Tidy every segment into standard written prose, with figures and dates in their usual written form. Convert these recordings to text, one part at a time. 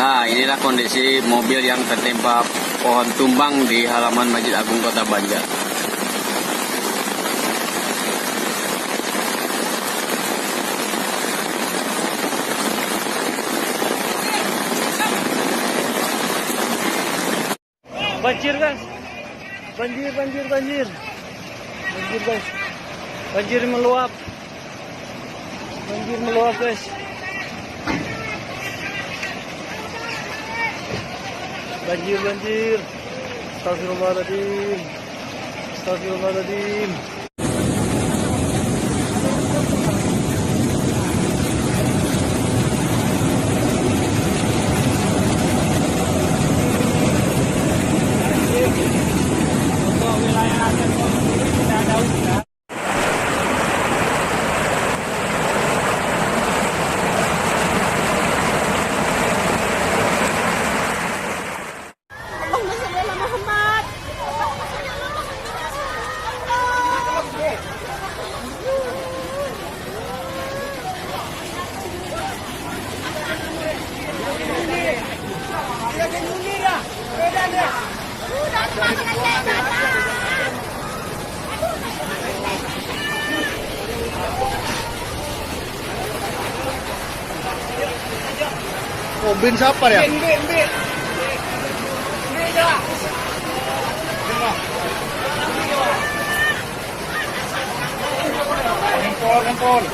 Nah, inilah kondisi mobil yang tertimpa pohon tumbang di halaman Masjid Agung Kota Banjar. Banjir guys, banjir guys, banjir meluap guys. Banjir, astagfirullahaladzim. Oh, bin siapa ya? Handphone.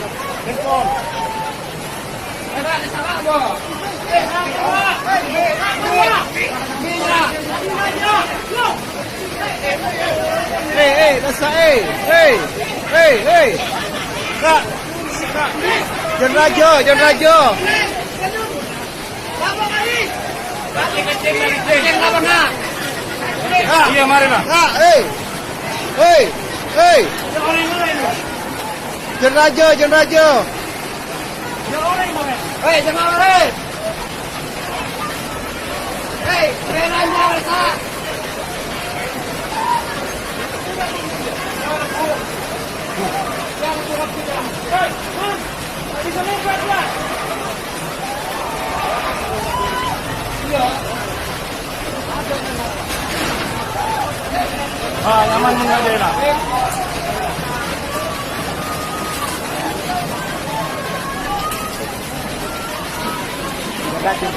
Kak. Jangan rajo. Iya, mari lah. Jangan rajo. Nyaman mengajar lah. Terima kasih.